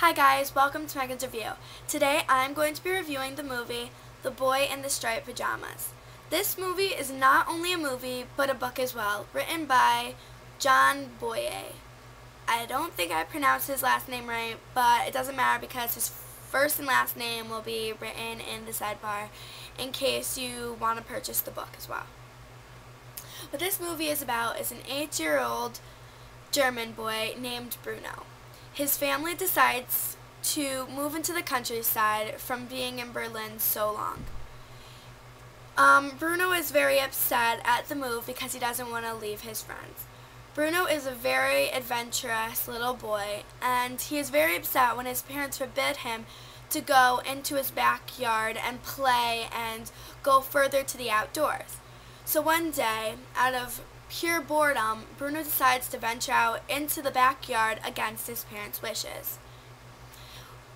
Hi guys, welcome to Megan's Review. Today I'm going to be reviewing the movie The Boy in the Striped Pajamas. This movie is not only a movie, but a book as well, written by John Boye. I don't think I pronounced his last name right, but it doesn't matter because his first and last name will be written in the sidebar in case you want to purchase the book as well. What this movie is about is an 8-year-old German boy named Bruno. His family decides to move into the countryside from being in Berlin so long. Bruno is very upset at the move because he doesn't want to leave his friends. Bruno is a very adventurous little boy, and he is very upset when his parents forbid him to go into his backyard and play and go further to the outdoors. So one day, out of pure boredom, Bruno decides to venture out into the backyard against his parents' wishes.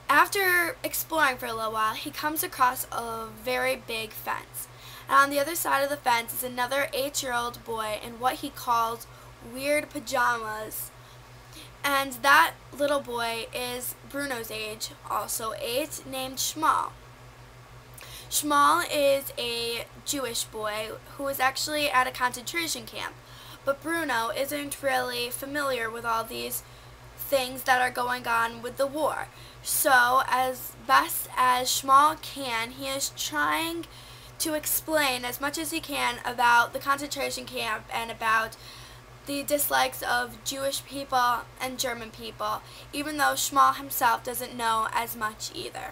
After exploring for a little while, he comes across a very big fence. And on the other side of the fence is another 8-year-old boy in what he calls weird pajamas. And that little boy is Bruno's age, also 8, named Schmal. Schmal is a Jewish boy who is actually at a concentration camp, but Bruno isn't really familiar with all these things that are going on with the war. So, as best as Schmal can, he is trying to explain as much as he can about the concentration camp and about the dislikes of Jewish people and German people, even though Schmal himself doesn't know as much either.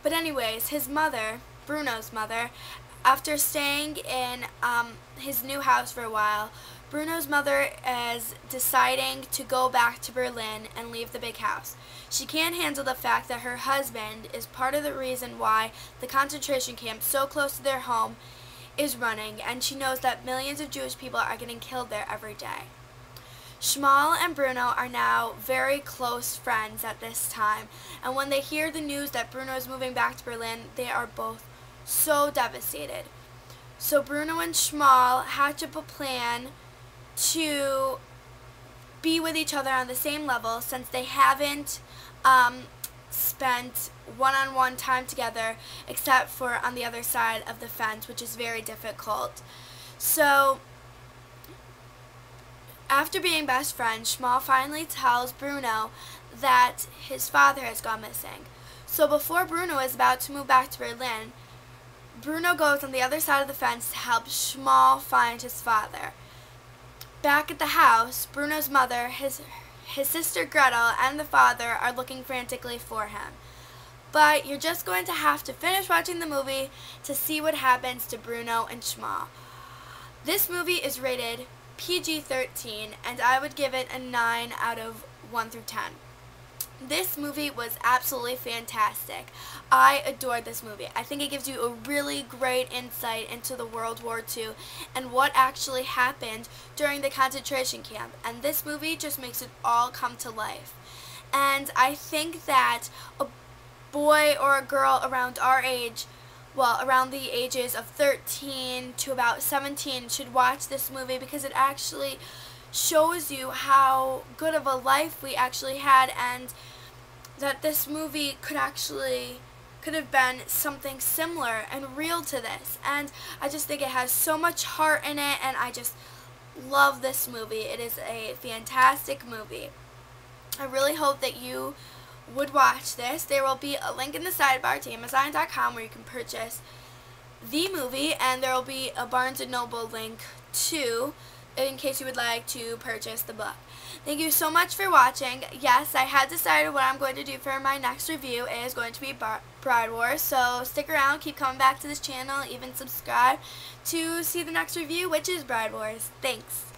But anyways, his mother, Bruno's mother, after staying in his new house for a while, Bruno's mother is deciding to go back to Berlin and leave the big house. She can't handle the fact that her husband is part of the reason why the concentration camp so close to their home is running, and she knows that millions of Jewish people are getting killed there every day. Schmal and Bruno are now very close friends at this time, and when they hear the news that Bruno is moving back to Berlin, they are both so devastated. So Bruno and Schmal hatch up a plan to be with each other on the same level since they haven't spent one-on-one time together except for on the other side of the fence, which is very difficult. So after being best friends, Schmal finally tells Bruno that his father has gone missing. So before Bruno is about to move back to Berlin, Bruno goes on the other side of the fence to help Schmal find his father. Back at the house, Bruno's mother, his sister Gretel, and the father are looking frantically for him. But you're just going to have to finish watching the movie to see what happens to Bruno and Schmal. This movie is rated PG-13, and I would give it a 9 out of 1 through 10. This movie was absolutely fantastic. I adored this movie. I think it gives you a really great insight into the World War II and what actually happened during the concentration camp. And this movie just makes it all come to life. And I think that a boy or a girl around our age, well, around the ages of 13 to about 17 should watch this movie because it actually shows you how good of a life we actually had, and that this movie could have been something similar and real to this. And I just think it has so much heart in it, and I just love this movie. It is a fantastic movie. I really hope that you would watch this. There will be a link in the sidebar to Amazon.com where you can purchase the movie, and there will be a Barnes & Noble link too, in case you would like to purchase the book. Thank you so much for watching. Yes, I have decided what I'm going to do for my next review. It is going to be Bride Wars, so stick around, keep coming back to this channel, even subscribe to see the next review, which is Bride Wars. Thanks.